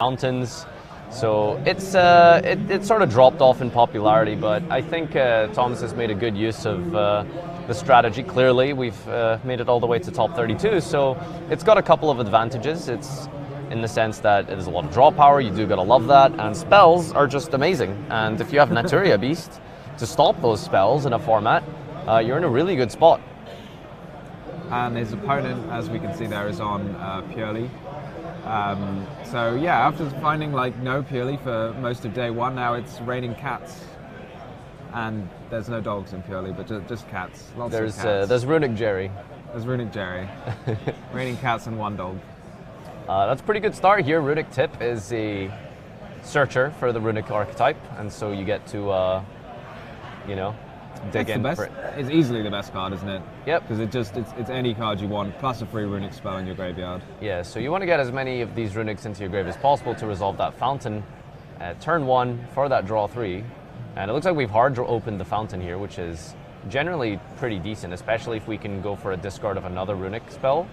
mountains. So it's sort of dropped off in popularity, but I think Thomas has made a good use of the strategy. Clearly, we've made it all the way to top 32, so it's got a couple of advantages. It's in the sense that there's a lot of draw power, you do gotta love that, and spells are just amazing. And if you have Naturia Beast to stop those spells in a format, you're in a really good spot. And his opponent, as we can see there, is on Purely. So yeah, after finding like no Purely for most of day one, now it's raining cats. And there's no dogs in Purely, but just cats. Lots of cats. There's Runic Jerry. There's Runic Jerry. Raining cats and one dog. That's a pretty good start here. Runic Tip is a searcher for the Runic archetype, and so you get to, dig in for it. It's easily the best card, isn't it? Yep. Because it's any card you want, plus a free Runic spell in your graveyard. Yeah, so you want to get as many of these Runics into your grave as possible to resolve that fountain at turn 1 for that draw 3. And it looks like we've hard opened the fountain here, which is generally pretty decent, especially if we can go for a discard of another Runic spell,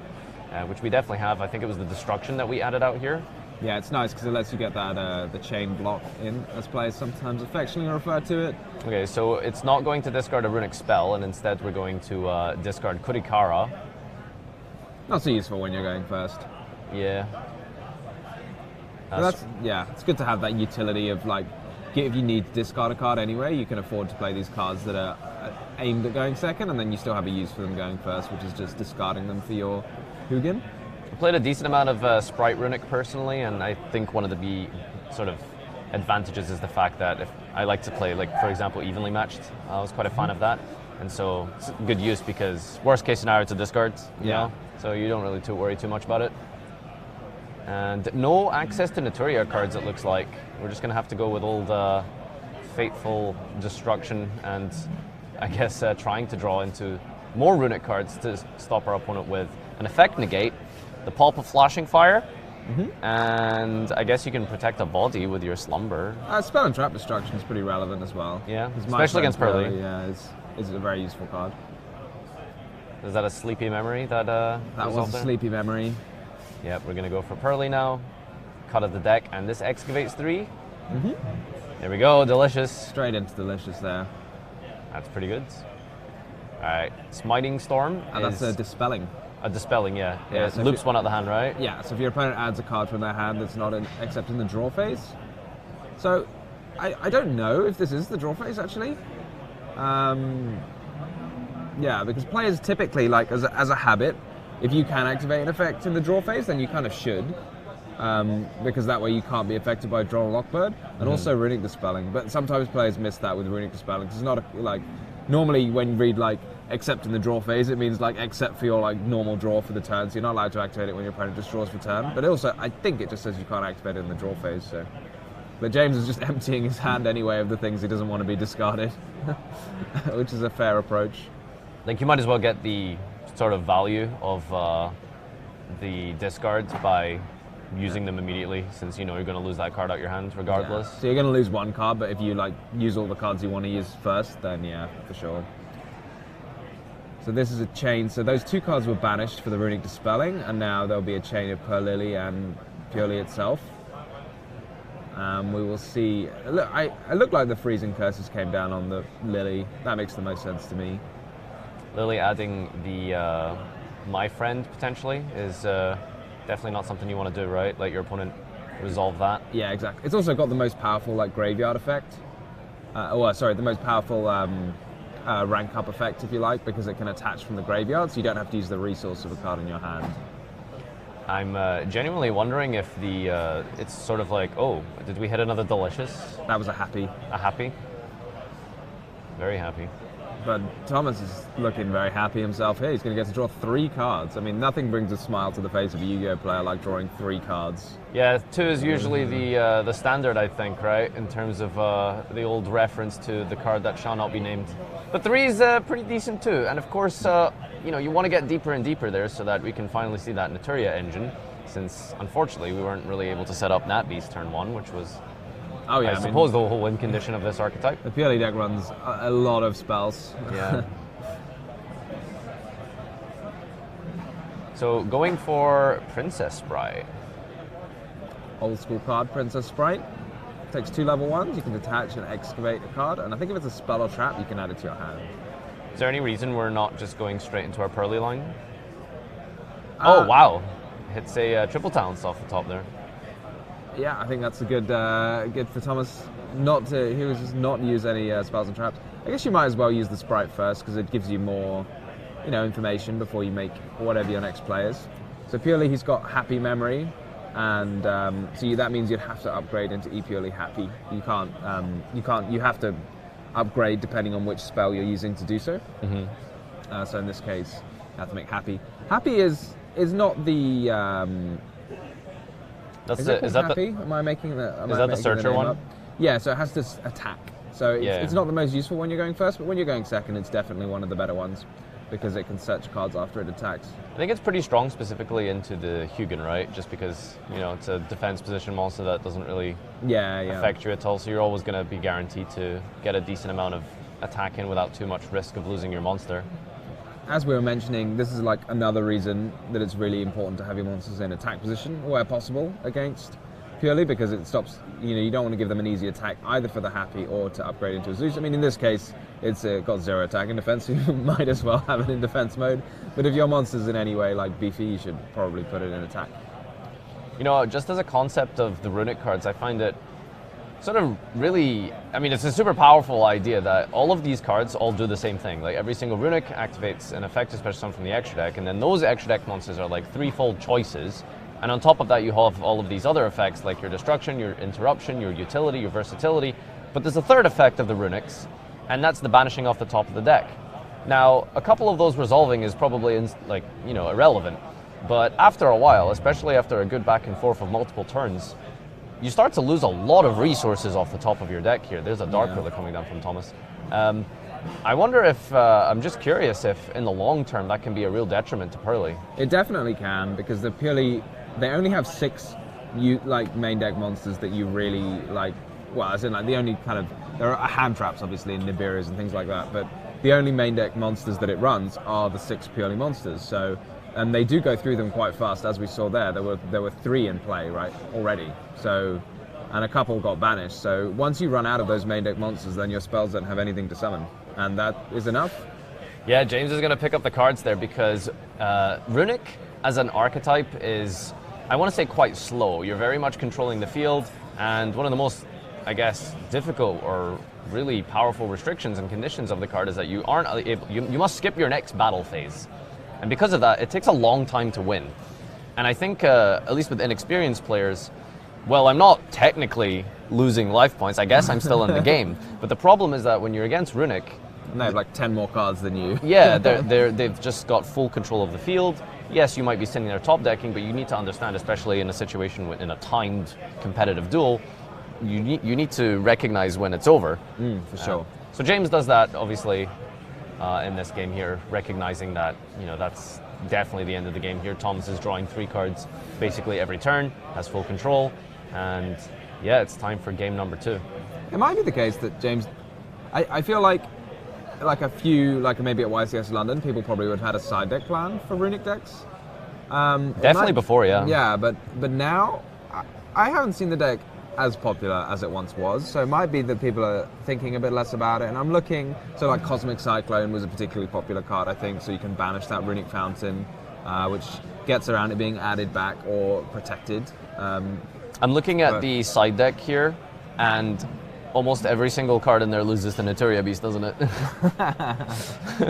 which we definitely have. I think it was the Destruction that we added out here. Yeah, it's nice because it lets you get that the chain block in, as players sometimes affectionately refer to it. Okay, so it's not going to discard a Runic spell, and instead we're going to discard Kurikara. Not so useful when you're going first. Yeah. It's good to have that utility of like, if you need to discard a card anyway, you can afford to play these cards that are aimed at going second, and then you still have a use for them going first, which is just discarding them for your Hugin. I played a decent amount of Sprite Runic personally, and I think one of the sort of advantages is the fact that if I like to play, like for example, evenly matched. I was quite a fan of that, and so it's good use because worst case scenario it's a discard, you know, so you don't really worry too much about it. And no access to Naturia cards, it looks like. We're just going to have to go with old Fateful Destruction and I guess trying to draw into more Runic cards to stop our opponent with an Effect Negate, the Pulp of Flashing Fire, and I guess you can protect a body with your Slumber. Spell and Trap Destruction is pretty relevant as well. Yeah, especially against Pearly. Yeah, it's a very useful card. Is that a Sleepy Memory that was a Sleepy Memory. Yep, we're going to go for Pearly now. Cut at the deck, and this excavates 3. There we go, delicious. Straight into delicious there. That's pretty good. Alright, Smiting Storm. And that's a Dispelling. A Dispelling, yeah. Yeah, It so loops one out the hand, right? Yeah, so if your opponent adds a card from their hand that's not except in the draw phase. So, I don't know if this is the draw phase, actually. Yeah, because players typically, like, as a habit, if you can activate an effect in the draw phase, then you kind of should. Because that way you can't be affected by Draw Lockbird, and also Runic Dispelling. But sometimes players miss that with Runic Dispelling. It's not normally when you read like except in the draw phase, it means like except for your like normal draw for the turn. So you're not allowed to activate it when your opponent just draws for turn. But also, I think it just says you can't activate it in the draw phase. So, but James is just emptying his hand anyway of the things he doesn't want to be discarded, which is a fair approach. Like you might as well get the sort of value of the discards by using them immediately, since you know you're going to lose that card out your hand regardless. Yeah. So you're going to lose one card, but if you like use all the cards you want to use first, then yeah, for sure. So this is a chain. So those 2 cards were banished for the Runic Dispelling, and now there'll be a chain of Purlily and Purely itself. We will see. Look, I look like the Freezing Curses came down on the Lily. That makes the most sense to me. Lily adding the My Friend potentially is definitely not something you want to do, right? Let your opponent resolve that. Yeah, exactly. It's also got the most powerful like graveyard effect. The most powerful rank up effect, if you like, because it can attach from the graveyard, so you don't have to use the resource of a card in your hand. I'm genuinely wondering if it's sort of like, oh, did we hit another delicious? That was a happy. A happy? Very happy. But Thomas is looking very happy himself here. He's going to get to draw 3 cards. I mean, nothing brings a smile to the face of a Yu-Gi-Oh player like drawing 3 cards. Yeah, 2 is usually the standard, I think, right? In terms of the old reference to the card that shall not be named. But 3 is pretty decent too. And of course, you want to get deeper and deeper there so that we can finally see that Naturia engine, since unfortunately we weren't really able to set up Nat Beast turn 1, which was I suppose the whole win condition of this archetype. The Purely deck runs a lot of spells. Yeah. So going for Princess Sprite. old school card, Princess Sprite. Takes 2 level 1s, you can detach and excavate a card, and I think if it's a spell or trap, you can add it to your hand. Is there any reason we're not just going straight into our Pearly line? Oh, wow. Hits a triple talents off the top there. Yeah, I think that's a good for Thomas not to, he was just not use any spells and traps. I guess you might as well use the Sprite first, because it gives you more, information before you make whatever your next play is. So purely he's got Happy Memory, and that means you'd have to upgrade into purely Happy. You have to upgrade depending on which spell you're using to do so. Mm-hmm. So in this case, you have to make Happy. Happy is not the. Is that Happy? Am I making the? Is that the searcher one? Up? Yeah. So it has this attack. So it's not the most useful when you're going first, but when you're going second, it's definitely one of the better ones, because it can search cards after it attacks. I think it's pretty strong specifically into the Hugin, right? Just because, it's a defense position monster that doesn't really affect you at all, so you're always going to be guaranteed to get a decent amount of attack in without too much risk of losing your monster. As we were mentioning, this is like another reason that it's really important to have your monsters in attack position where possible against purely, because it stops, you don't want to give them an easy attack either for the Happy or to upgrade into a Zeus. I mean, in this case, it's got 0 attack and defense, so you might as well have it in defense mode. But if your monster's in any way like beefy, you should probably put it in attack. Just as a concept of the runic cards, I find it sort of really, it's a super powerful idea that all of these cards all do the same thing. Like every single runic activates an effect, especially some from the extra deck, and then those extra deck monsters are like 3-fold choices. And on top of that, you have all of these other effects like your destruction, your interruption, your utility, your versatility. But there's a third effect of the runics, and that's the banishing off the top of the deck. Now, a couple of those resolving is probably irrelevant. But after a while, especially after a good back and forth of multiple turns, you start to lose a lot of resources off the top of your deck here. There's a Dark Ruler coming down from Thomas. I wonder if, I'm just curious if in the long term that can be a real detriment to Pearly. It definitely can, because they only have 6 main deck monsters that you really like. Well, as in the only kind of, there are hand traps obviously in Nibirias and things like that, but the only main deck monsters that it runs are the 6 purely monsters. So, and they do go through them quite fast, as we saw there. There were 3 in play already. So, and a couple got banished. So once you run out of those main deck monsters, then your spells don't have anything to summon, and that is enough. Yeah, James is going to pick up the cards there, because Runic as an archetype is, I want to say, quite slow. You're very much controlling the field, and one of the most, difficult or really powerful restrictions and conditions of the card is that you aren't able, you must skip your next battle phase. And because of that, it takes a long time to win. And I think, at least with inexperienced players, well, I'm not technically losing life points. I guess I'm still in the game. But the problem is that when you're against Runic, and they have 10 more cards than you. Yeah, they've just got full control of the field. Yes, you might be sitting there top decking, but you need to understand, especially in a situation in a timed competitive duel, you need to recognize when it's over. For sure. So James does that, obviously, in this game here, recognizing that that's definitely the end of the game here. Thomas is drawing 3 cards basically every turn, has full control, and yeah, it's time for game number 2. It might be the case that James, I feel like a few, maybe at YCS London, people probably would have had a side deck plan for runic decks. Definitely before, yeah. Yeah, but now I haven't seen the deck as popular as it once was, so it might be that people are thinking a bit less about it. And I'm looking, so Cosmic Cyclone was a particularly popular card, I think, so you can banish that runic fountain, which gets around it being added back or protected. I'm looking at the side deck here, and almost every single card in there loses the Naturia Beast, doesn't it?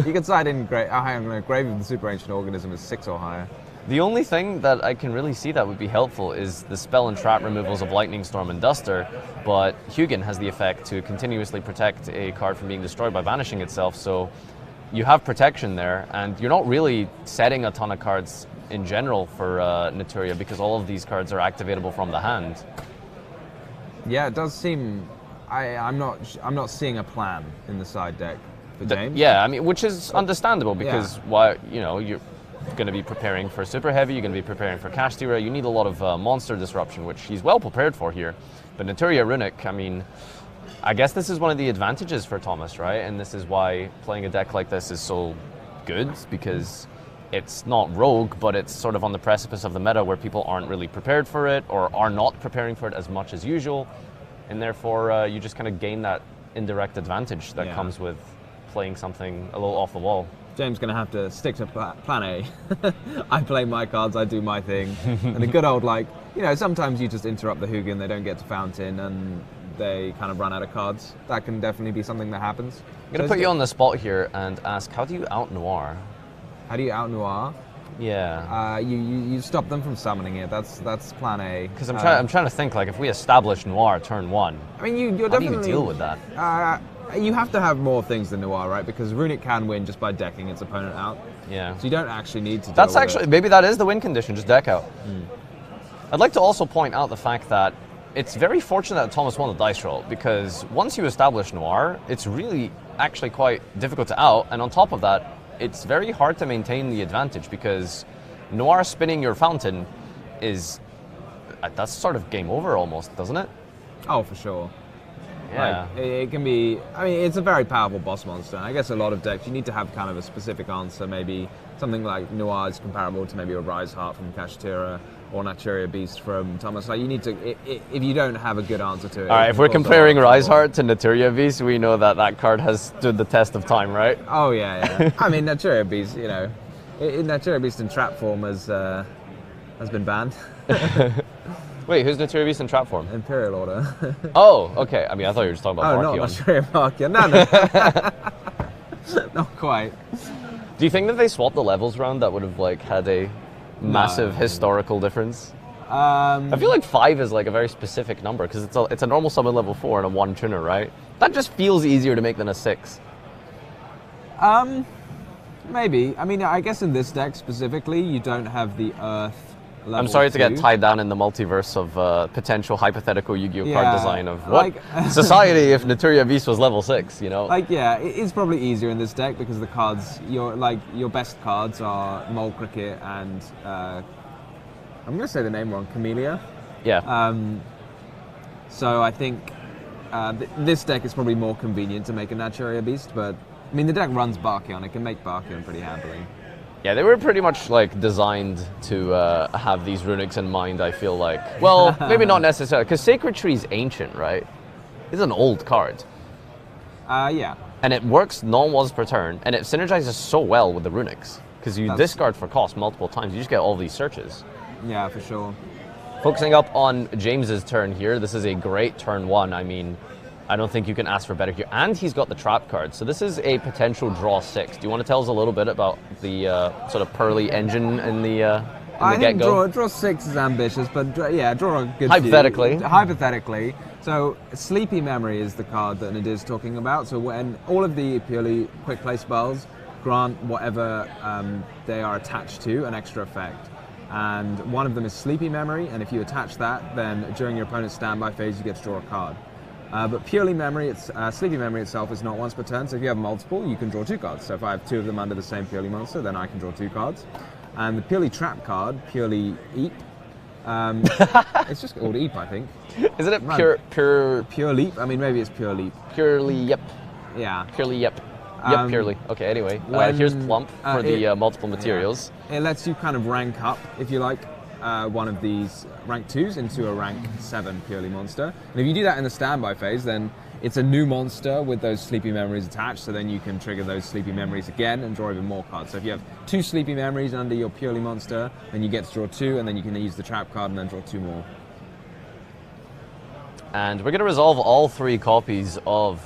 You can side in Grave of the Super Ancient Organism is 6 or higher. The only thing that I can really see that would be helpful is the spell and trap removals of Lightning Storm and Duster, but Hugin has the effect to continuously protect a card from being destroyed by banishing itself, so you have protection there, and you're not really setting a ton of cards in general for Naturia, because all of these cards are activatable from the hand. Yeah, it does seem, I'm not seeing a plan in the side deck for James. Yeah, which is understandable, because you're going to be preparing for Super Heavy, you're going to be preparing for Kashtira, you need a lot of monster disruption, which he's well prepared for here. But Naturia Runic, I guess this is one of the advantages for Thomas, right? And this is why playing a deck like this is so good, because it's not rogue, but it's sort of on the precipice of the meta where people aren't really prepared for it or are not preparing for it as much as usual, and therefore you just kind of gain that indirect advantage that comes with playing something a little off the wall. James going to have to stick to plan A. I play my cards, I do my thing, and the good old, like, you know, sometimes you just interrupt the Hugin, they don't get to Fountain, and they kind of run out of cards. That can definitely be something that happens. I'm going to put you on the spot here and ask, how do you out Noir? How do you out Noir? Yeah. You stop them from summoning it. That's plan A. Because I'm trying to think, like, if we establish Noir turn 1, I mean, you're how definitely... do you deal with that? You have to have more things than Noir, right? Because Runic can win just by decking its opponent out. Yeah. So you don't actually need to. That's actually, maybe that is the win condition, just deck out. I'd like to also point out the fact that it's very fortunate that Thomas won the dice roll, because once you establish Noir, it's really actually quite difficult to out, and on top of that, it's very hard to maintain the advantage, because Noir spinning your Fountain is, that's sort of game over almost, doesn't it? Oh, for sure. Yeah. Like, it can be, I mean, it's a very powerful boss monster. I guess a lot of decks, you need to have kind of a specific answer. Maybe something like Noir is comparable to maybe a Rise Heart from Kashtira or Naturia Beast from Thomas. Like, you need to, if you don't have a good answer to it. All right, if we're comparing Rise Heart to Naturia Beast, we know that that card has stood the test of time, right? Oh, yeah. I mean, Naturia Beast, you know, Naturia Beast in trap form has been banned. Wait, who's Naturia Beast in trap form? Imperial Order. Oh, okay. I mean, I thought you were just talking about Markion. Oh, not Naturia Markion. No. Not quite. Do you think that they swapped the levels around that would have like had a massive historical difference? I feel like 5 is like a very specific number because it's a normal summon level 4 and a 1 tuner, right? That just feels easier to make than a 6. Maybe. I mean, I guess in this deck specifically, you don't have the Earth level I'm sorry to 2. get tied down in the multiverse of potential hypothetical Yu-Gi-Oh card design of what like, society if Naturia Beast was level 6, you know? Like, yeah, it's probably easier in this deck because the cards, your best cards are Mole Cricket and I'm going to say the name wrong, Camellia. Yeah. So I think this deck is probably more convenient to make a Naturia Beast, but I mean the deck runs Barkion, it can make Barkion pretty happily. Yeah, they were pretty much like designed to have these runics in mind, I feel like. Well, maybe not necessarily, because Sacred Tree is ancient, right? It's an old card. Yeah. And it works non-once per turn, and it synergizes so well with the runics, because you discard for cost multiple times, you just get all these searches. Yeah, for sure. Focusing up on James's turn here, this is a great turn 1. I mean, I don't think you can ask for better here. And he's got the trap card, so this is a potential draw 6. Do you want to tell us a little bit about the sort of Pearly engine in the get-go? I think draw 6 is ambitious, but yeah, draw a good Hypothetically. few. Hypothetically. So Sleepy Memory is the card that Nadir's talking about. So when all of the purely quick play spells grant whatever they are attached to an extra effect. And one of them is Sleepy Memory, and if you attach that, then during your opponent's standby phase, you get to draw a card. But Purely Memory, Sleepy Memory itself is not once per turn, so if you have multiple, you can draw 2 cards. So if I have 2 of them under the same Purely monster, then I can draw 2 cards. And the Purely Trap card, Purely Eep, it's just called Eep, I think. Isn't it Pure Leap? I mean, maybe it's Pure Leap. Purely, yep. Yeah. Purely, yep. Yep, purely. Okay, anyway, here's Plump for the multiple materials. Yeah. It lets you kind of rank up, if you like, one of these rank 2s into a rank 7 purely monster. And if you do that in the standby phase, then it's a new monster with those Sleepy Memories attached, so then you can trigger those Sleepy Memories again and draw even more cards. So if you have 2 Sleepy Memories under your purely monster, then you get to draw 2, and then you can use the trap card and then draw 2 more. And we're going to resolve all 3 copies of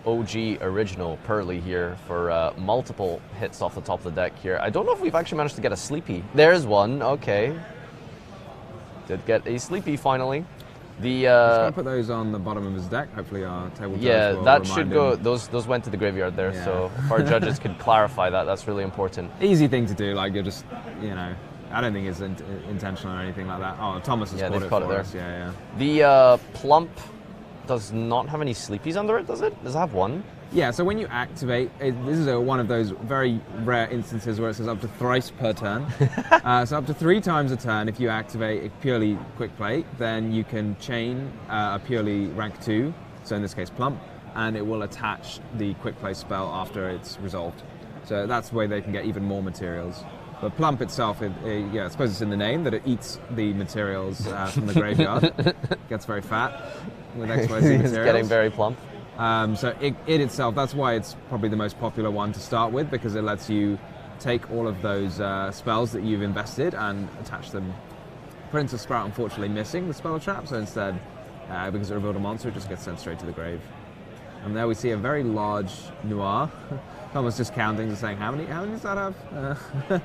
OG original Pearly here for multiple hits off the top of the deck here. I don't know if we've actually managed to get a Sleepy. There's one, okay. Did get a Sleepy finally. Just gonna put those on the bottom of his deck. Hopefully our table will that should go. Those went to the graveyard there. Yeah. So if our judges could clarify that, that's really important. Easy thing to do. Like you're just, I don't think it's intentional or anything like that. Oh, Thomas has caught it for us. Yeah. The Plump does not have any Sleepies under it, does it? Does it have one? Yeah, so when you activate, this is one of those very rare instances where it says up to thrice per turn. So up to 3 times a turn, if you activate a purely quick play, then you can chain a purely rank 2, so in this case Plump, and it will attach the quick play spell after it's resolved. So that's the way they can get even more materials. But plump itself, I suppose it's in the name that it eats the materials from the graveyard. Gets very fat with XYZ materials. It's getting very plump. So it itself, that's why it's probably the most popular one to start with, because it lets you take all of those spells that you've invested and attach them. Prince of Sprout, unfortunately, missing the spell trap, so instead, because it revealed a monster, it just gets sent straight to the grave. And there we see a very large Noir. Thomas just counting and saying, how many does that have?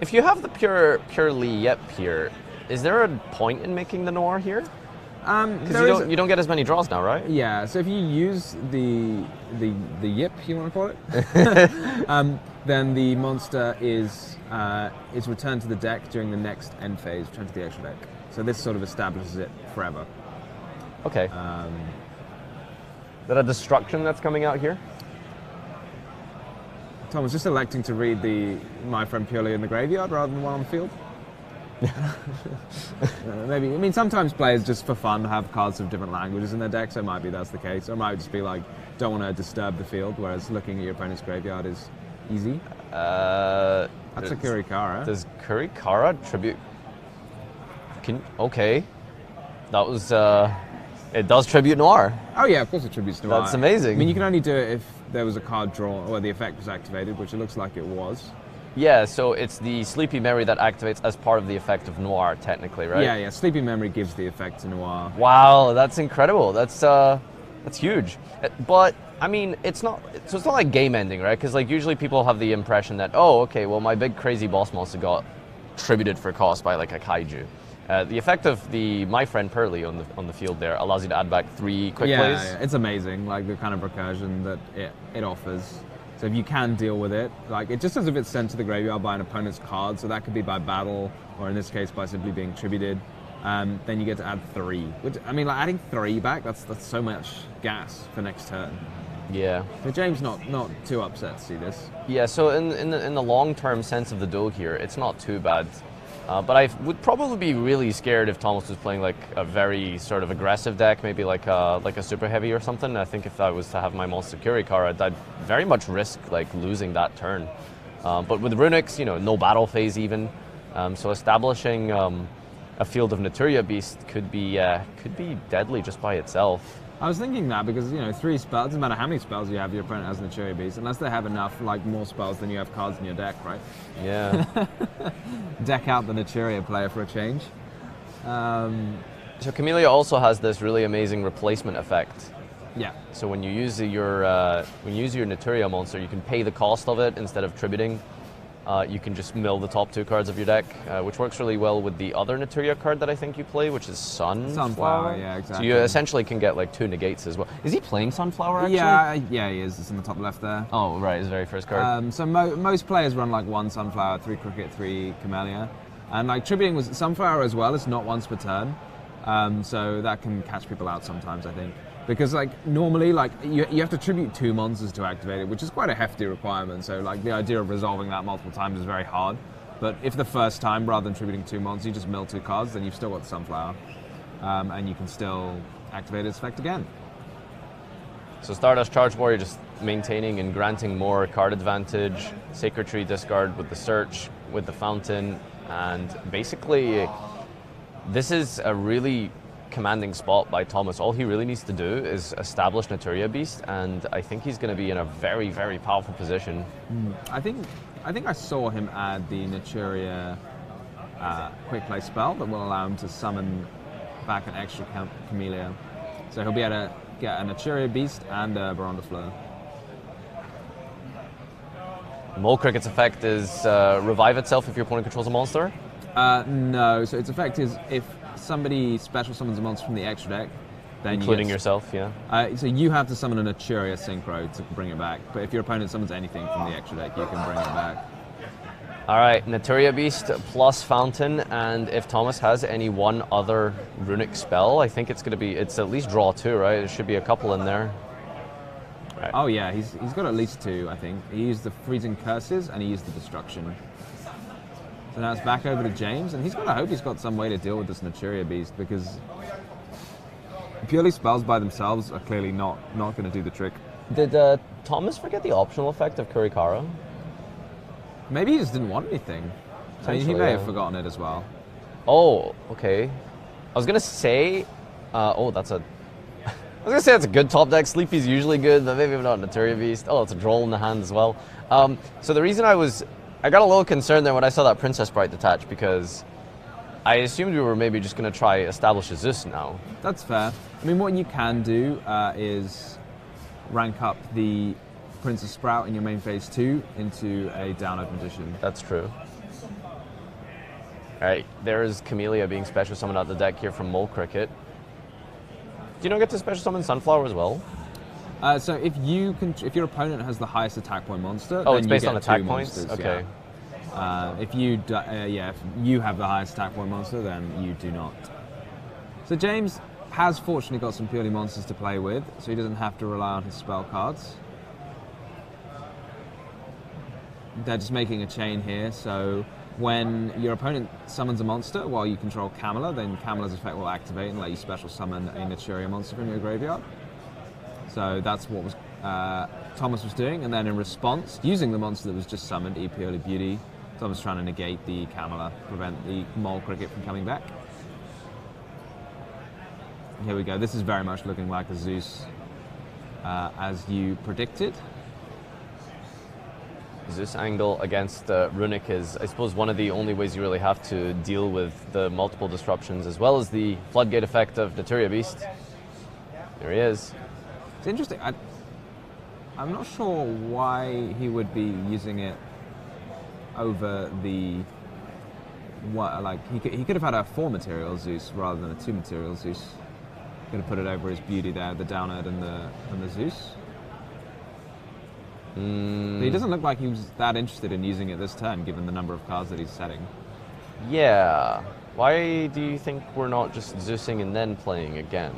If you have the purely Yep here, is there a point in making the Noir here? Because you don't get as many draws now, right? Yeah, so if you use the Yip, you want to call it, then the monster is returned to the deck during the next end phase, returned to the extra deck. So this sort of establishes it forever. Okay. Is that a destruction that's coming out here? Tom was just electing to read my friend purely in the graveyard rather than one on the field. Maybe. I mean, sometimes players just for fun have cards of different languages in their deck, so it might be that's the case. Or it might just be like, don't want to disturb the field, whereas looking at your opponent's graveyard is easy. That's a Kurikara. Does Kurikara tribute? Okay. That was... it does tribute Noir. Oh yeah, of course it tributes Noir. That's amazing. I mean, you can only do it if there was a card drawn, or the effect was activated, which it looks like it was. Yeah, so it's the Sleepy Memory that activates as part of the effect of Noir, technically, right? Yeah. Sleepy Memory gives the effect to Noir. Wow, that's incredible. That's huge. But I mean, it's not like game ending, right? Because like usually people have the impression that, oh, okay, well my big crazy boss monster got tributed for cost by like a kaiju. The effect of my friend Pearly on the field there allows you to add back 3 quick plays. Yeah, it's amazing, like the kind of recursion that it offers. So if you can deal with it, like it just as if it's sent to the graveyard by an opponent's card, so that could be by battle, or in this case by simply being tributed. Then you get to add 3. Which, I mean, like adding 3 back, that's so much gas for next turn. Yeah. So James not too upset to see this. Yeah. So in the long-term sense of the duel here, it's not too bad. But I would probably be really scared if Thomas was playing like a very sort of aggressive deck, maybe like a super heavy or something. I think if I was to have my monster Kurikara, I'd very much risk like losing that turn. But with Runics, no battle phase even. So establishing a field of Naturia Beast could be deadly just by itself. I was thinking that because 3 spells, doesn't matter how many spells you have, your opponent has Naturia Beast, unless they have enough like more spells than you have cards in your deck, right? Yeah. Deck out the Naturia player for a change. So Camellia also has this really amazing replacement effect. Yeah. So when you use your Naturia monster, you can pay the cost of it instead of tributing. You can just mill the top 2 cards of your deck, which works really well with the other Naturia card that I think you play, which is Sunflower. Yeah, exactly. So you essentially can get like 2 negates as well. Is he playing Sunflower actually? Yeah, he is. It's in the top left there. Oh, right, his very first card. So most players run like 1 Sunflower, 3 Cricket, 3 Camellia. And like tributing was Sunflower as well, it's not once per turn. So that can catch people out sometimes, I think. Because like normally like you have to tribute 2 monsters to activate it, which is quite a hefty requirement. So like the idea of resolving that multiple times is very hard. But if the first time, rather than tributing 2 monsters, you just mill 2 cards, then you've still got the Sunflower. And you can still activate its effect again. So Stardust Charge Warrior just maintaining and granting more card advantage, Sacred Tree discard with the Search, with the Fountain, and basically this is a really commanding spot by Thomas. All he really needs to do is establish Naturia Beast, and I think he's going to be in a very, very powerful position. I think I saw him add the Naturia quick play spell that will allow him to summon back an extra Camellia. So he'll be able to get a Naturia Beast and a Baron de Fleur. Mole Cricket's effect is revive itself if your opponent controls a monster? No, so its effect is if somebody special summons a monster from the extra deck, then including yourself, yeah. So you have to summon a Naturia Synchro to bring it back. But if your opponent summons anything from the extra deck, you can bring it back. All right, Naturia Beast plus Fountain, and if Thomas has any one other runic spell, I think it's at least draw 2, right? There should be a couple in there. Right. Oh yeah, he's got at least 2, I think. He used the Freezing Curses and he used the Destruction. So now it's back over to James, and I hope he's got some way to deal with this Naturia Beast, because purely spells by themselves are clearly not going to do the trick. Did Thomas forget the optional effect of Kurikara? Maybe he just didn't want anything. So he may have forgotten it as well. Oh, okay. I was gonna say, that's a. I was gonna say that's a good top deck. Sleepy's usually good, but maybe not Naturia Beast. Oh, it's a Droll in the hand as well. So the reason I got a little concerned there when I saw that Princess Sprite detach, because I assumed we were maybe just gonna try establish a Zeus now. That's fair. I mean, what you can do is rank up the Princess Sprout in your main phase 2 into a down open position. That's true. Alright, there's Camellia being special summoned out the deck here from Mole Cricket. Do you not get to special summon Sunflower as well? So if your opponent has the highest attack point monster, oh, then it's you based get on attack 2 points? monsters, Okay. Yeah. If you have the highest attack point monster, then you do not. So James has fortunately got some purely monsters to play with, so he doesn't have to rely on his spell cards. They're just making a chain here, so when your opponent summons a monster while you control Camilla, then Camilla's effect will activate and let you special summon a Naturia monster from your graveyard. So that's what Thomas was doing, and then in response, using the monster that was just summoned, E Purely Beauty, Thomas was trying to negate the Camilla, prevent the Mole Cricket from coming back. Here we go, this is very much looking like a Zeus, as you predicted. Zeus angle against Runic is, I suppose, one of the only ways you really have to deal with the multiple disruptions, as well as the floodgate effect of Naturia Beast. There he is. It's interesting. I'm not sure why he would be using it over the... he could have had a 4 material Zeus rather than a 2 material Zeus. Could have put it over his beauty there, the Downerd and the Zeus. But he doesn't look like he was that interested in using it this turn, given the number of cards that he's setting. Yeah. Why do you think we're not just Zeusing and then playing again?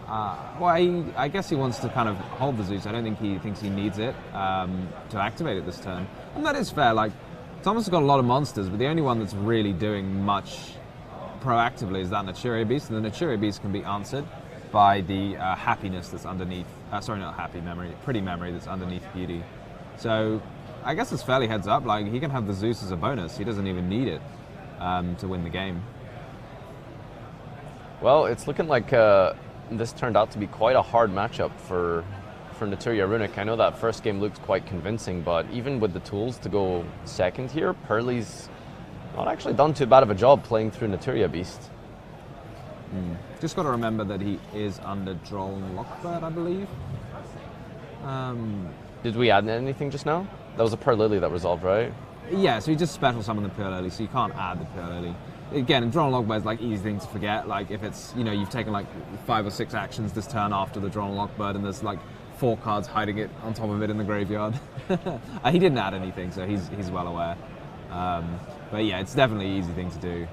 Well, I guess he wants to kind of hold the Zeus. I don't think he thinks he needs it to activate it this turn. And that is fair. Like, Thomas has got a lot of monsters, but the only one that's really doing much proactively is that Naturia Beast, and the Naturia Beast can be answered by the happiness that's underneath, sorry, not happy memory, pretty memory that's underneath beauty. So I guess it's fairly heads up, like he can have the Zeus as a bonus, he doesn't even need it to win the game. Well, it's looking like this turned out to be quite a hard matchup for Naturia Runic. I know that first game looked quite convincing, but even with the tools to go second here, Pearly's not actually done too bad of a job playing through Naturia Beast. Just got to remember that he is under Droll and Lockbird, I believe. Did we add anything just now? That was a Pearl Lily that resolved, right? Yeah, so you just special summon the Pearl Lily, so you can't add the Pearl Lily. Again, in Droll and Lockbird is like easy thing to forget. Like if it's, you've taken like 5 or 6 actions this turn after the Droll and Lockbird, and there's like 4 cards hiding it on top of it in the graveyard. He didn't add anything, so he's well aware. But yeah, it's definitely an easy thing to do.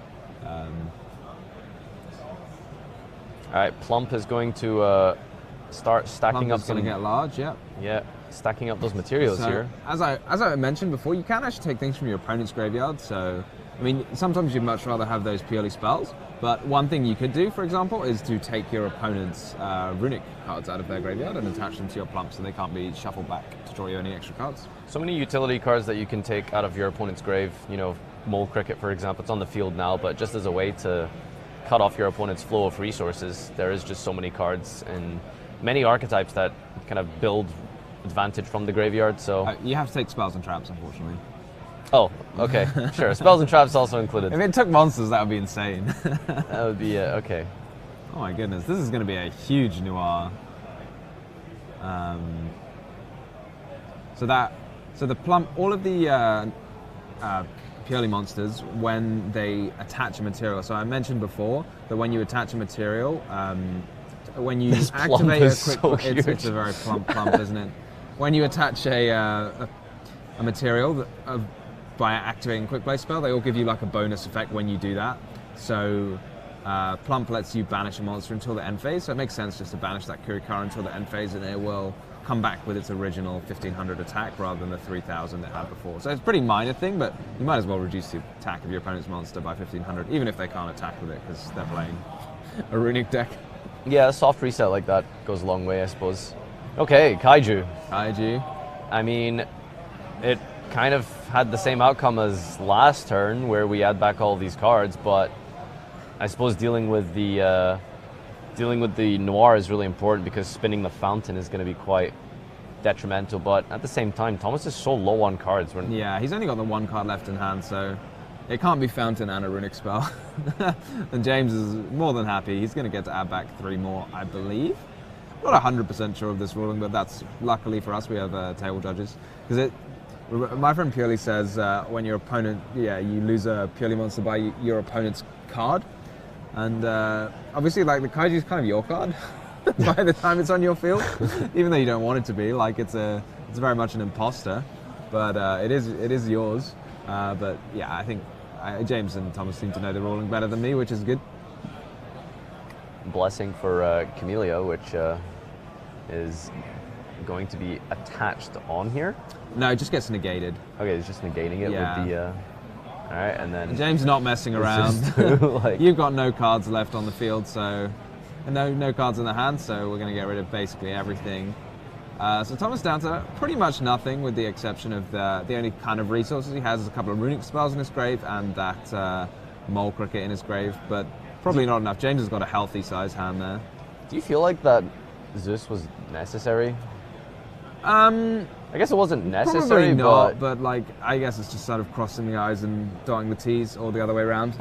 All right, Plump is going to start stacking up some... going to get large, yeah. Yeah, stacking up those materials here. As I mentioned before, you can actually take things from your opponent's graveyard. So, I mean, sometimes you'd much rather have those purely spells. But one thing you could do, for example, is to take your opponent's Runic cards out of their graveyard and attach them to your Plump so they can't be shuffled back to draw you any extra cards. So many utility cards that you can take out of your opponent's grave. Mole Cricket, for example, it's on the field now, but just as a way to cut off your opponent's flow of resources, there is just so many cards and many archetypes that kind of build advantage from the graveyard. So you have to take spells and traps, unfortunately. Oh, okay, sure. Spells and traps also included. If it took monsters, that would be insane. That would be okay. Oh my goodness, this is going to be a huge noir. So the Plump, all of the purely monsters, when they attach a material. So I mentioned before that when you attach a material, when you activate a quick, it's a very plump, isn't it? When you attach a material by activating a quick play spell, they all give you like a bonus effect when you do that. So Plump lets you banish a monster until the end phase, so it makes sense just to banish that Kurikara until the end phase, and it will come back with its original 1500 attack rather than the 3000 it had before. So it's a pretty minor thing, but you might as well reduce the attack of your opponent's monster by 1500, even if they can't attack with it because they're playing a Runic deck. Yeah, a soft reset like that goes a long way, I suppose. Okay, Kaiju. Kaiju. I mean, kind of had the same outcome as last turn, where we add back all these cards. But I suppose dealing with the noir is really important, because spinning the fountain is going to be quite detrimental. But at the same time, Thomas is so low on cards. Yeah, he's only got the one card left in hand, so it can't be fountain and a runic spell. And James is more than happy. He's going to get to add back 3 more, I believe. I'm not 100% sure of this ruling, but that's, luckily for us, we have table judges. Because my friend Purely says when your opponent, you lose a Purely monster by your opponent's card. And obviously, like, the kaiju is kind of your card by the time it's on your field, even though you don't want it to be. Like, it's very much an imposter, but it is yours. But yeah, I think James and Thomas seem to know the ruling better than me, which is good. Blessing for Camellia, which is going to be attached on here. No, it just gets negated. Okay, it's just negating it with the. All right, and then James not messing around. Like, you've got no cards left on the field, so no cards in the hand, so we're going to get rid of basically everything. So Thomas down to pretty much nothing, with the exception of the only kind of resources he has is a couple of runic spells in his grave and that mole cricket in his grave, but probably not enough. James has got a healthy size hand there. Do you feel like that Zeus was necessary? I guess it wasn't necessary, probably not, but like, I guess it's just sort of crossing the I's and dotting the T's, or the other way around.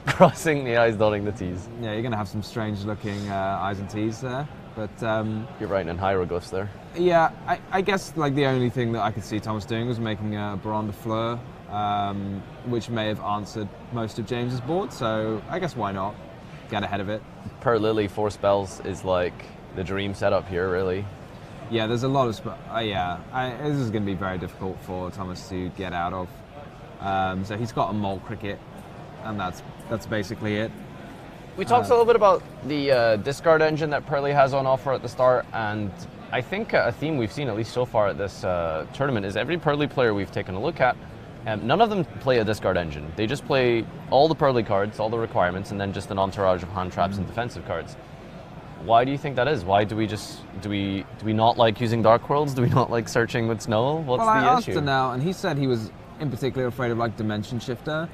Crossing the I's, dotting the T's. Yeah, you're going to have some strange looking I's and T's there. But you're writing in hieroglyphs there. Yeah, I guess like the only thing that I could see Thomas doing was making a Baron de Fleur, which may have answered most of James's board, so I guess why not get ahead of it. Per Lily, 4 spells is like the dream setup here, really. Yeah, there's a lot of this is going to be very difficult for Thomas to get out of. So he's got a mole cricket, and that's basically it. We talked a little bit about the discard engine that Pearly has on offer at the start, and I think a theme we've seen, at least so far at this tournament, is every Pearly player we've taken a look at, none of them play a discard engine. They just play all the Pearly cards, all the requirements, and then just an entourage of hand traps and defensive cards. Why do you think that is? Why do we not like using Dark Worlds? Do we not like searching with snow? What's the issue? I asked him now, and he said he was in particular afraid of like Dimension Shifter,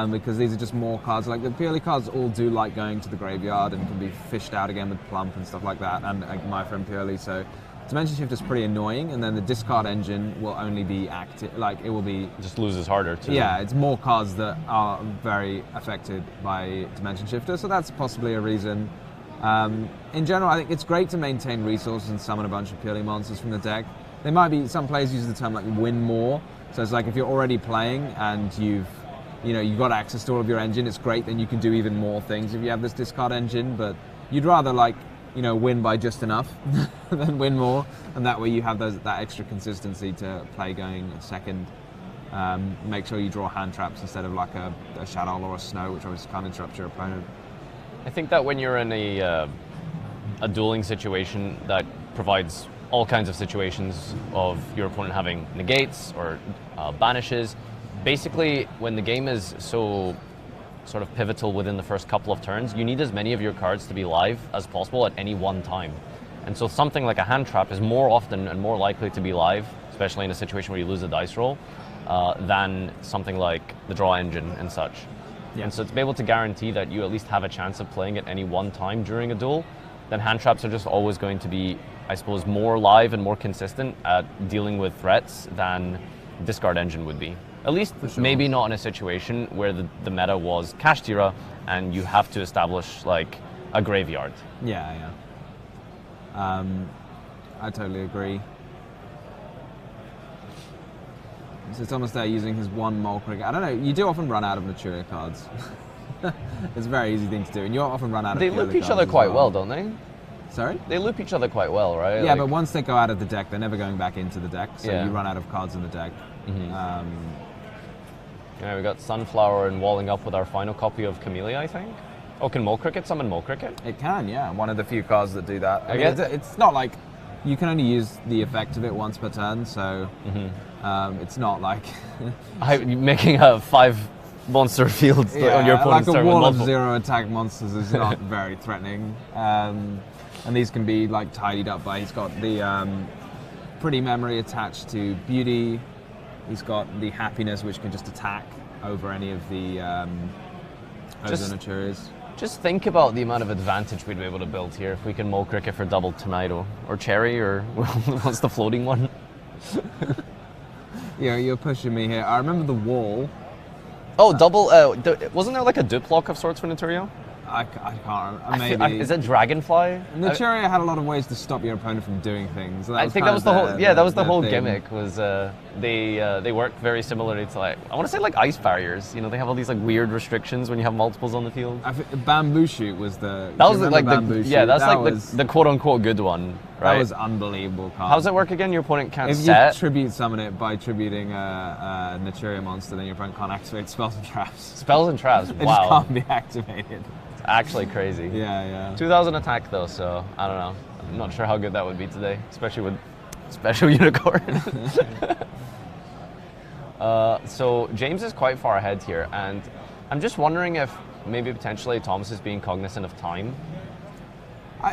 because these are just more cards. Like the Purely cards all do like going to the graveyard and can be fished out again with Plump and stuff like that, and like my friend Purely. So Dimension Shifter is pretty annoying, and then the discard engine will only be active, like it will be... Just loses harder too. Yeah, it's more cards that are very affected by Dimension Shifter, so that's possibly a reason. In general, I think it's great to maintain resources and summon a bunch of Purely monsters from the deck. There might be, some players use the term like win more, so it's like if you're already playing and you've got access to all of your engine, it's great, then you can do even more things if you have this discard engine, but you'd rather like, win by just enough than win more, and that way you have that extra consistency to play going second. Make sure you draw hand traps instead of like a Shadow or a Snow, which obviously can't interrupt your opponent. I think that when you're in a dueling situation that provides all kinds of situations of your opponent having negates or banishes, basically when the game is so sort of pivotal within the first couple of turns, you need as many of your cards to be live as possible at any one time. And so something like a hand trap is more often and more likely to be live, especially in a situation where you lose a dice roll, than something like the draw engine and such. Yeah. And so to be able to guarantee that you at least have a chance of playing at any one time during a duel, then hand traps are just always going to be, I suppose, more live and more consistent at dealing with threats than discard engine would be. At least maybe not in a situation where the meta was Kashtira and you have to establish like a graveyard. Yeah. I totally agree. So Thomas there using his one mole cricket. I don't know, you do often run out of Naturia cards. It's a very easy thing to do, and you often run out of They loop each other quite well, don't they? Sorry? They loop each other quite well, right? Yeah, but once they go out of the deck, they're never going back into the deck, so you run out of cards in the deck. Yeah, we got Sunflower and walling up with our final copy of Camellia, I think. Oh, can Mole Cricket summon Mole Cricket? It can, yeah. One of the few cards that do that. I mean, it's not like you can only use the effect of it once per turn, so it's not like making a 5-monster field on your opponent's like turn. A wall of 0 attack monsters is not very threatening, and these can be like tidied up by. He's got the pretty memory attached to beauty. He's got the happiness, which can just attack over any of the Ozonaturas. Just think about the amount of advantage we'd be able to build here if we can Mo Cricket for double Tornado or Cherry, or what's the floating one? Yeah, you're pushing me here. I remember the wall. Oh, double. Wasn't there like a duplock of sorts for Naturio? I can't remember. Maybe. Is it Dragonfly? Naturia had a lot of ways to stop your opponent from doing things. I think that was the whole. Yeah, that was the whole gimmick. Was they work very similarly to, like, I want to say, like ice barriers. You know, they have all these like weird restrictions when you have multiples on the field. I think Bamboo Shoot was the. That was like Bamboo Shoot? Yeah, that's that like the quote unquote good one. Right? That was unbelievable. How does it work again? Your opponent can't if set. you tribute summon it by tributing a Naturia monster, then your opponent can't activate spells and traps. Spells and traps. It Wow. just can't be activated. Actually crazy. Yeah. 2000 attack though, so I don't know. I'm not sure how good that would be today, especially with special unicorn. So James is quite far ahead here, and I'm just wondering if maybe potentially Thomas is being cognizant of time.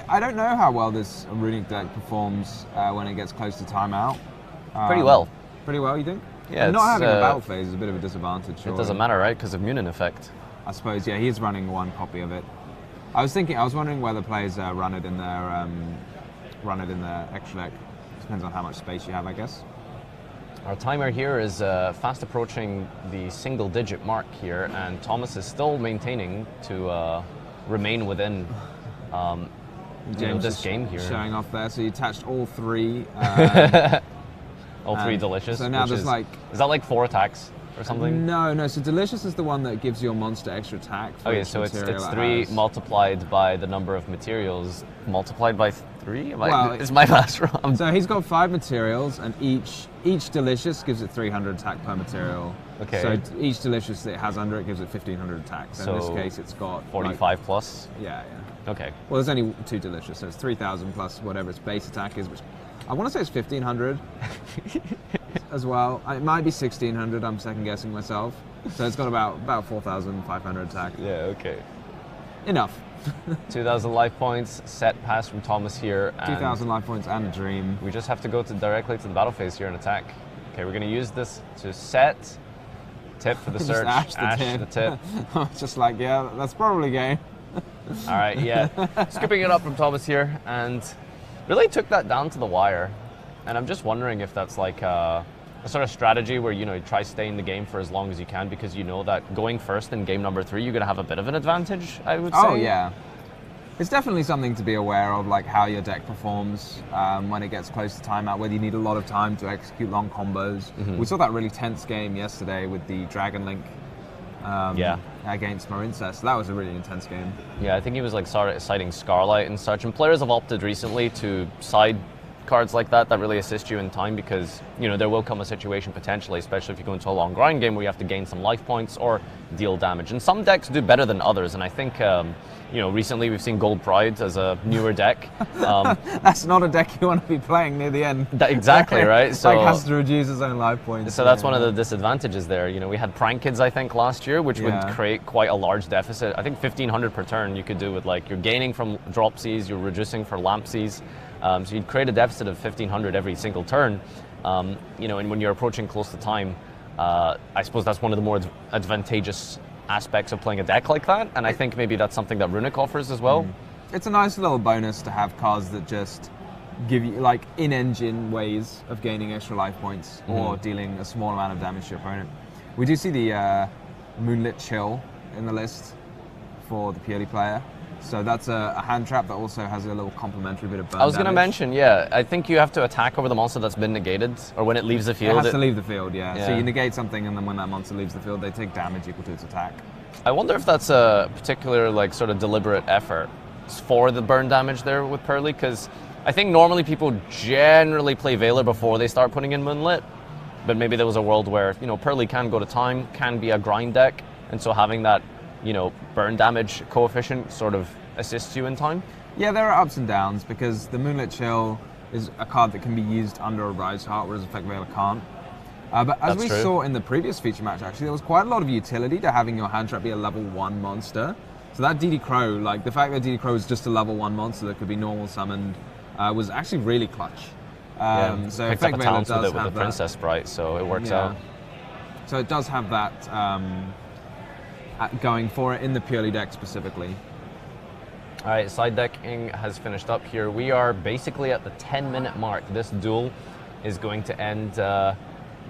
I don't know how well this runic deck performs when it gets close to timeout. Pretty well. Pretty well, you think? Yeah. And not having a battle phase is a bit of a disadvantage. It doesn't matter, right? Because of Munin effect. I suppose, yeah, he is running one copy of it. I was wondering whether players run it in their extra deck. Depends on how much space you have, I guess. Our timer here is fast approaching the single-digit mark here, and Thomas is still maintaining to remain within this game here. Showing off there, so you attached all three. All three delicious. So now there's is that like 4 attacks or something? No. So delicious is the one that gives your monster extra attack. Okay, so it's 3 multiplied by the number of materials multiplied by 3. Is my math wrong? So he's got 5 materials, and each delicious gives it 300 attack per material. Okay. So each delicious that it has under it gives it 1500 attacks. So in this case, it's got 45 plus. Yeah. Okay. Well, there's only 2 delicious, so it's 3000 plus whatever its base attack is, which I want to say it's 1500 as well. It might be 1600. I'm second guessing myself. So it's got about 4500 attack. Yeah. Okay. Enough. 2000 life points. Set pass from Thomas here. 2000 life points and a dream. We just have to go directly to the battle phase here and attack. Okay, we're going to use this to set. Tip for the search. Ash the tip. It's just like, yeah, that's probably game. All right, yeah. Skipping it up from Thomas here, and really took that down to the wire. And I'm just wondering if that's like a sort of strategy where, you try stay in the game for as long as you can, because you know that going first in game number 3, you're going to have a bit of an advantage, I would say. Oh, yeah. It's definitely something to be aware of, like how your deck performs when it gets close to timeout, whether you need a lot of time to execute long combos. Mm-hmm. We saw that really tense game yesterday with the Dragon Link against Marincest. That was a really intense game. Yeah, I think he was like citing Scarlight and such, and players have opted recently to side cards like that really assist you in time, because there will come a situation potentially, especially if you go into a long grind game, where you have to gain some life points or deal damage. And some decks do better than others, and I think recently we've seen Gold Pride as a newer deck. That's not a deck you want to be playing near the end. Exactly, right? So it has to reduce its own life points. So that's one of the disadvantages there. We had Prank Kids, I think, last year, which would create quite a large deficit. I think 1500 per turn you could do with, like, you're gaining from Dropsies, you're reducing for Lampsies. So you'd create a deficit of 1500 every single turn. And when you're approaching close to time, I suppose that's one of the more advantageous aspects of playing a deck like that, and I think maybe that's something that Runic offers as well. It's a nice little bonus to have cards that just give you, like, in-engine ways of gaining extra life points or dealing a small amount of damage to your opponent. We do see the Moonlit Chill in the list for the purely player. So that's a hand trap that also has a little complementary bit of burn I was going to damage. mention, I think you have to attack over the monster that's been negated, or when it leaves the field. It has to leave the field, yeah. So you negate something, and then when that monster leaves the field, they take damage equal to its attack. I wonder if that's a particular, like, sort of deliberate effort for the burn damage there with Pearly, because I think normally people generally play Veiler before they start putting in Moonlit, but maybe there was a world where, Pearly can go to time, can be a grind deck, and so having that, burn damage coefficient sort of assists you in time. Yeah, there are ups and downs, because the Moonlit Chill is a card that can be used under a Rise Heart, whereas Effect Veiler can't. But as we saw in the previous feature match, actually, there was quite a lot of utility to having your hand trap be a level 1 monster. So that DD Crow, like the fact that DD Crow is just a level 1 monster that could be normal summoned, was actually really clutch. So picked up Effect a Veiler talent does with have the that. Princess Sprite, so it works out. So it does have that going for it in the purely deck specifically. All right, side decking has finished up here. We are basically at the 10-minute mark. This duel is going to end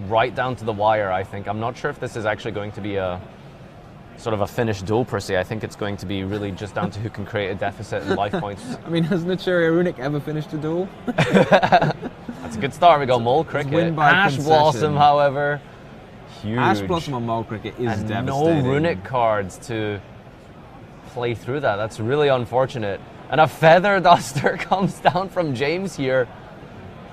right down to the wire, I think. I'm not sure if this is actually going to be a sort of a finished duel per se. I think it's going to be really just down to who can create a deficit in life points. I mean, has Naturia Runic ever finished a duel? That's a good start. We got Mole Cricket. Win by Ash concession. Blossom, however, huge. Ash Blossom on Mole Cricket is and devastating. no Runic cards to play through that. That's really unfortunate. And a Feather Duster comes down from James here.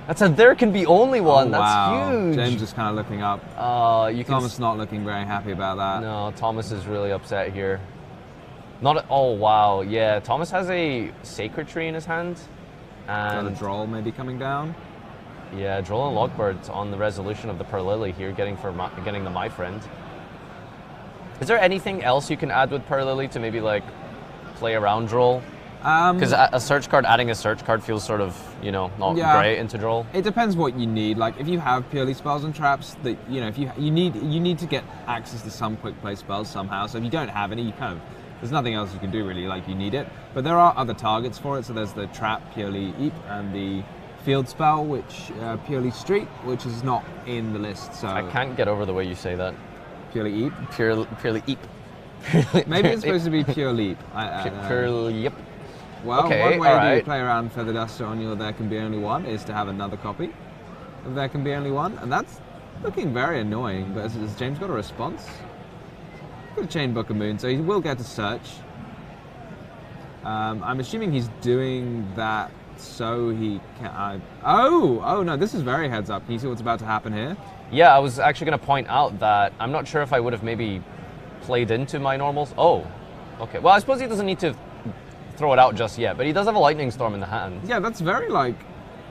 That's a there can be only one. Oh, wow. That's huge. James is kind of looking up. Thomas not looking very happy about that. No, Thomas is really upset here. Oh wow, yeah. Thomas has a Sacred Tree in his hand. Got a And Droll maybe coming down. yeah, Droll and Lockbird on the resolution of the Purlily here, getting the My Friend. Is there anything else you can add with Purlily to maybe like play around Droll? Because a search card, adding a search card feels sort of, not great into Droll. It depends what you need. Like if you have purely spells and traps, that if you need to get access to some quick play spells somehow. So if you don't have any, there's nothing else you can do really. Like you need it, but there are other targets for it. So there's the trap purely Eep and the field spell, which purely Street, which is not in the list. So I can't get over the way you say that. Purely Eep. Purely Eep. Maybe it's supposed to be pure Leap. Purely Yep. Well, Okay, one way alright. to play around Feather Duster on your There Can Be Only One is to have another copy of There Can Be Only One, and that's looking very annoying, but has James got a response? Got a Chain Book of Moon, so he will get to search. I'm assuming he's doing that so he can... Oh no, this is very heads up. Can you see what's about to happen here? Yeah, I was actually going to point out that I'm not sure if I would have maybe played into my normals. Oh, okay. Well, I suppose he doesn't need to throw it out just yet, but he does have a Lightning Storm in the hand. Yeah, that's very,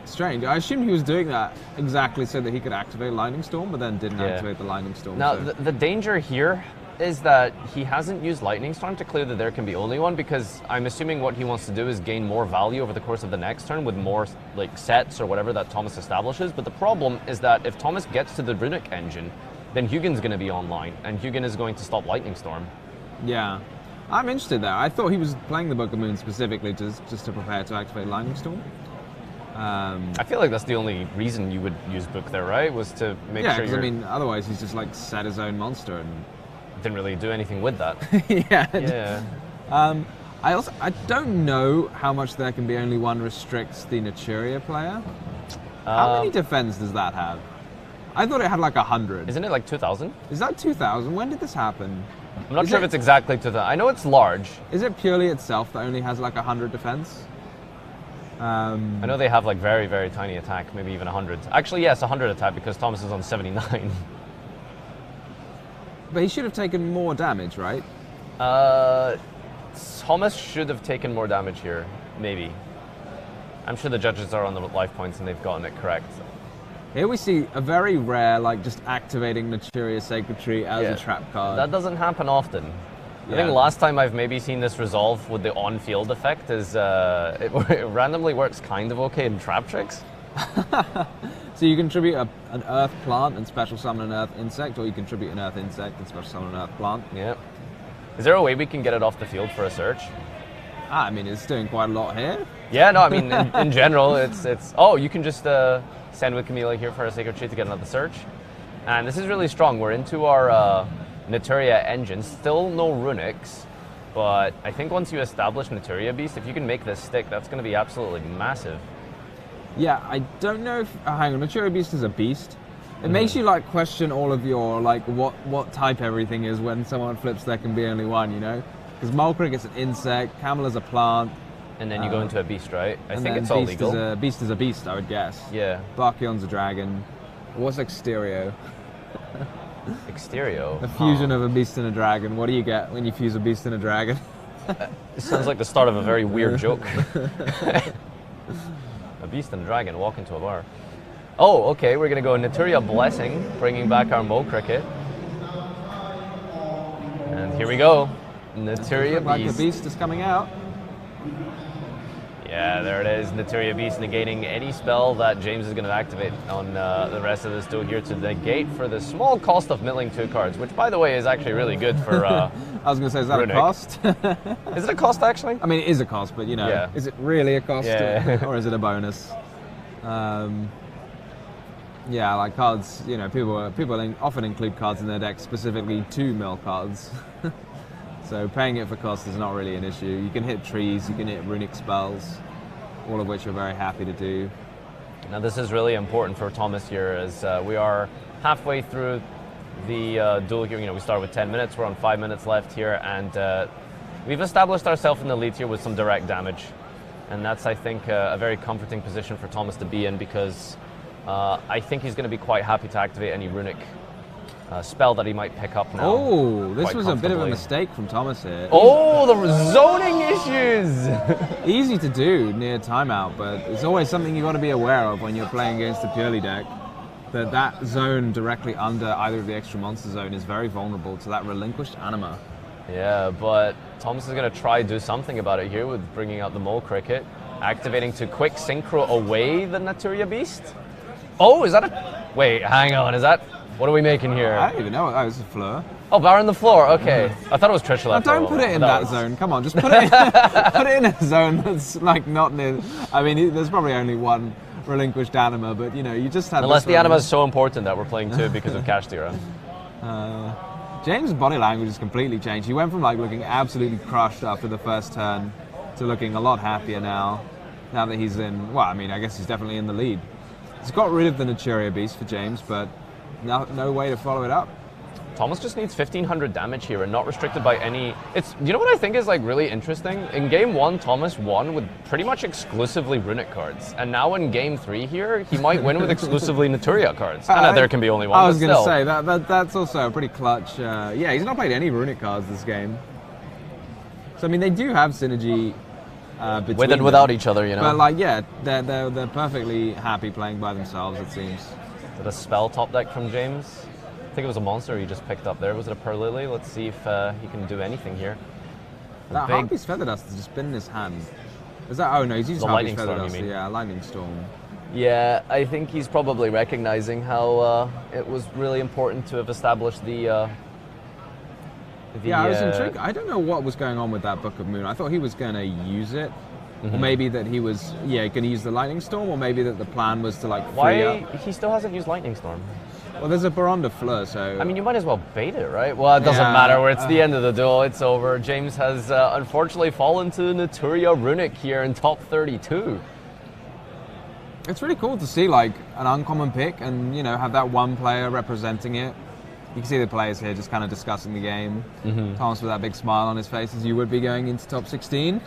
strange. I assumed he was doing that exactly so that he could activate Lightning Storm, but then didn't activate the Lightning Storm. Now, so. the danger here is that he hasn't used Lightning Storm to clear the There Can Be Only One, because I'm assuming what he wants to do is gain more value over the course of the next turn with more sets or whatever that Thomas establishes. But the problem is that if Thomas gets to the Runic engine, then Hugin's going to be online, and Hugin is going to stop Lightning Storm. Yeah. I'm interested there. I thought he was playing the Book of Moon specifically just to prepare to activate Lightning Storm. I feel like that's the only reason you would use Book there, right? Was to make sure because I mean, otherwise he's just set his own monster and didn't really do anything with that. Yeah. I don't know how much There Can Be Only One restricts the Naturia player. How many defense does that have? I thought it had 100. Isn't it 2,000? Is that 2,000? When did this happen? I'm not sure if it's exactly 2,000. I know it's large. Is it purely itself that only has 100 defense? I know they have very, very tiny attack, maybe even 100. Actually, yes, 100 attack because Thomas is on 79. But he should have taken more damage, right? Thomas should have taken more damage here, maybe. I'm sure the judges are on the life points and they've gotten it correct. Here we see a very rare, just activating Naturia Sacred Tree as a trap card. That doesn't happen often. I think last time I've maybe seen this resolve with the on-field effect is it randomly works kind of okay in trap tricks. So you contribute an Earth plant and special summon an Earth insect, or you contribute an Earth insect and special summon an Earth plant. Yeah. Is there a way we can get it off the field for a search? I mean, it's doing quite a lot here. Yeah, no, I mean, in general, it's... Oh, you can just send with Camila here for a Sacred Tree to get another search. And this is really strong. We're into our Naturia engine. Still no Runics, but I think once you establish Naturia Beast, if you can make this stick, that's going to be absolutely massive. Yeah, I don't know if... hang on, Naturia Beast is a beast. It makes you question all of your what type everything is when someone flips There Can Be Only One, Because Mulcrick is an insect, Camilla's a plant. And then you go into a beast, right? I think it's beast all legal. Beast is a beast, I would guess. Yeah. Barkion's a dragon. What's Exterio? Exterio? A fusion of a beast and a dragon. What do you get when you fuse a beast and a dragon? It sounds like the start of a very weird joke. A beast and a dragon walk into a bar. Oh, okay, we're going to go Naturia Blessing, bringing back our Mole Cricket. And here we go. Naturia Like Beast. the beast is coming out. Yeah, there it is. Naturia Beast negating any spell that James is going to activate on the rest of this duel here to negate for the small cost of milling 2 cards, which, by the way, is actually really good for I was going to say, is that Runic. a cost? Is it a cost, actually? I mean, it is a cost, but, you know, Yeah. is it really a cost? Yeah. Or is it a bonus? Yeah, like cards, you know, people often include cards in their deck specifically to mill cards. So paying it for cost is not really an issue. You can hit trees, you can hit runic spells, all of which we're very happy to do. Now this is really important for Thomas here, as we are halfway through the duel here. You know, we started with 10 minutes, we're on 5 minutes left here, and we've established ourselves in the lead here with some direct damage. And that's, I think, a very comforting position for Thomas to be in, because I think he's going to be quite happy to activate any runic spell that he might pick up now. Oh, this quite was a bit of a comfortably. mistake from Thomas here. Oh, the zoning issues! Easy to do near timeout, but it's always something you've got to be aware of when you're playing against a purely deck. That zone directly under either of the extra monster zone is very vulnerable to that relinquished anima. Yeah, but Thomas is going to try to do something about it here with bringing out the Mole Cricket, activating to quick synchro away the Naturia Beast. Oh, is that a... Wait, hang on, is that... What are we making here? I don't even know. Oh, it's a Fleur. Oh, Baron the floor, okay. I thought it was Trishula. Now, don't put it in that zone. Come on, just put it put it in a zone that's like not near... I mean, there's probably only one relinquished anima, but you know, you just had... Unless the anima is so important that we're playing 2 because of Kashtira. James' body language has completely changed. He went from like looking absolutely crushed after the first turn to looking a lot happier now that he's in... Well, I mean, I guess he's definitely in the lead. He's got rid of the Naturia Beast for James, but no way to follow it up. Thomas just needs 1500 damage here and not restricted by any... You know what I think is like really interesting? In game 1, Thomas won with pretty much exclusively runic cards. And now in game 3 here, he might win with exclusively Naturia cards. I know there can be only one, I was but going to still. say, that's also a pretty clutch... yeah, he's not played any runic cards this game. So, I mean, they do have synergy between With and without each other, you know? But, like, yeah, they're perfectly happy playing by themselves, it seems. The spell top deck from James. I think it was a monster he just picked up there. Was it a Pearl Lily? Let's see if he can do anything here. That Harpy's Feather Dust has just been in his hand. Is that? Oh no, he's used The Harpy's Lightning Feather Storm, Dust. you mean? Yeah, Lightning Storm. Yeah, I think he's probably recognizing how it was really important to have established the yeah, I was intrigued. I don't know what was going on with that Book of Moon. I thought he was going to use it. Or maybe that he was, going to use the Lightning Storm, or maybe that the plan was to like free up. He still hasn't used Lightning Storm? Well, there's a Baron de Fleur, so... I mean, you might as well bait it, right? Well, it doesn't matter. Where it's the end of the duel, it's over. James has unfortunately fallen to Naturia Runic here in top 32. It's really cool to see like an uncommon pick and, you know, have that one player representing it. You can see the players here just kind of discussing the game. Thomas with that big smile on his face as you would be going into top 16.